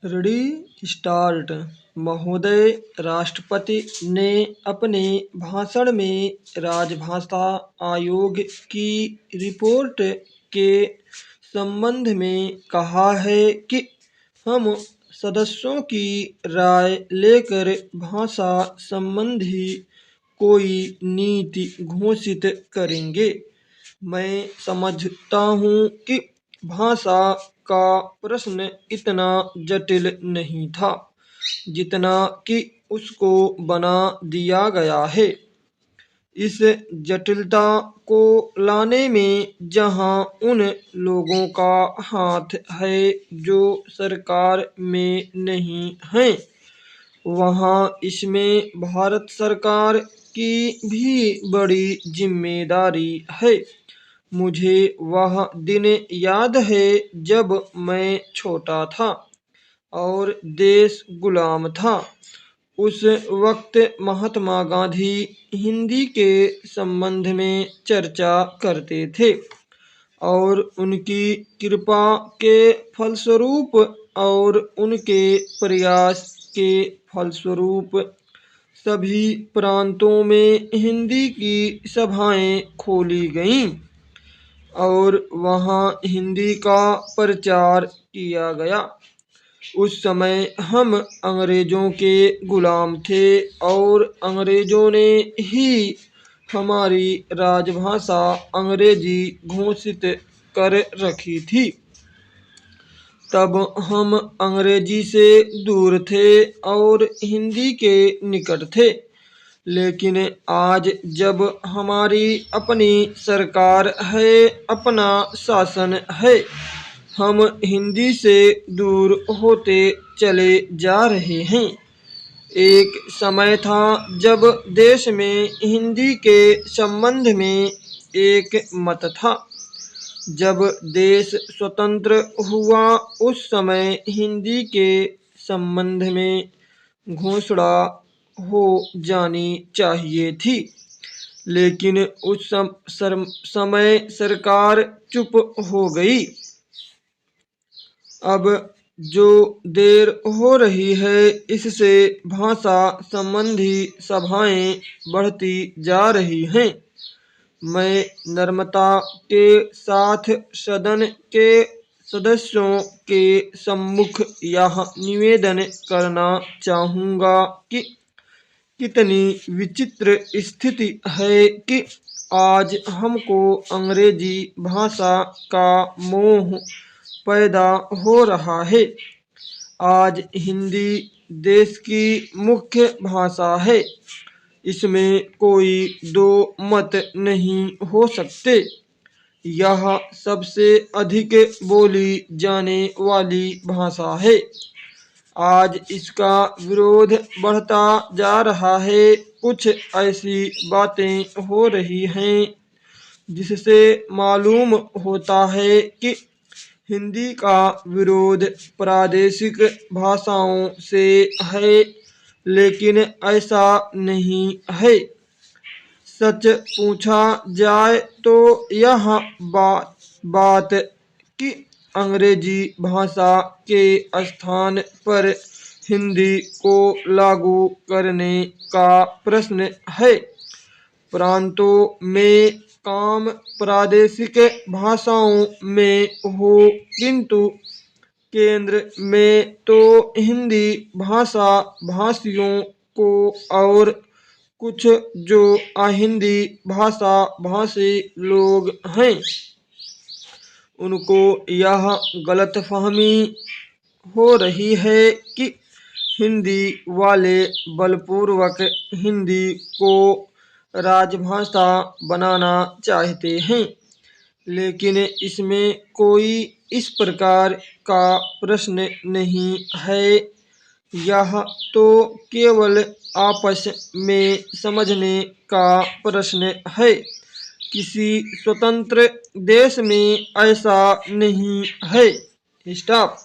Ready start. महोदय, राष्ट्रपति ने अपने भाषण में राजभाषा आयोग की रिपोर्ट के संबंध में कहा है कि हम सदस्यों की राय लेकर भाषा संबंधी कोई नीति घोषित करेंगे। मैं समझता हूँ कि भाषा का प्रश्न इतना जटिल नहीं था जितना कि उसको बना दिया गया है। इस जटिलता को लाने में जहां उन लोगों का हाथ है जो सरकार में नहीं हैं, वहां इसमें भारत सरकार की भी बड़ी जिम्मेदारी है। मुझे वह दिन याद है जब मैं छोटा था और देश गुलाम था। उस वक्त महात्मा गांधी हिंदी के संबंध में चर्चा करते थे और उनकी कृपा के फलस्वरूप और उनके प्रयास के फलस्वरूप सभी प्रांतों में हिंदी की सभाएं खोली गईं और वहाँ हिंदी का प्रचार किया गया। उस समय हम अंग्रेजों के गुलाम थे और अंग्रेजों ने ही हमारी राजभाषा अंग्रेजी घोषित कर रखी थी। तब हम अंग्रेजी से दूर थे और हिंदी के निकट थे, लेकिन आज जब हमारी अपनी सरकार है, अपना शासन है, हम हिंदी से दूर होते चले जा रहे हैं। एक समय था जब देश में हिंदी के संबंध में एक मत था। जब देश स्वतंत्र हुआ उस समय हिंदी के संबंध में घोषणा हो जानी चाहिए थी, लेकिन उस समय सरकार चुप हो गई। अब जो देर हो रही है, इससे भाषा संबंधी सभाएं बढ़ती जा रही हैं। मैं नम्रता के साथ सदन के सदस्यों के सम्मुख यह निवेदन करना चाहूँगा कि कितनी विचित्र स्थिति है कि आज हमको अंग्रेजी भाषा का मोह पैदा हो रहा है। आज हिंदी देश की मुख्य भाषा है, इसमें कोई दो मत नहीं हो सकते। यह सबसे अधिक बोली जाने वाली भाषा है। आज इसका विरोध बढ़ता जा रहा है। कुछ ऐसी बातें हो रही हैं जिससे मालूम होता है कि हिंदी का विरोध प्रादेशिक भाषाओं से है, लेकिन ऐसा नहीं है। सच पूछा जाए तो यह बात कि अंग्रेजी भाषा के स्थान पर हिंदी को लागू करने का प्रश्न है। प्रांतों में काम प्रादेशिक भाषाओं में हो, किंतु केंद्र में तो हिंदी भाषा भाषियों को और कुछ जो अहिंदी भाषा भाषी लोग हैं, उनको यह गलतफहमी हो रही है कि हिंदी वाले बलपूर्वक हिंदी को राजभाषा बनाना चाहते हैं, लेकिन इसमें कोई इस प्रकार का प्रश्न नहीं है। यह तो केवल आपस में समझने का प्रश्न है। किसी स्वतंत्र देश में ऐसा नहीं है। स्टॉप।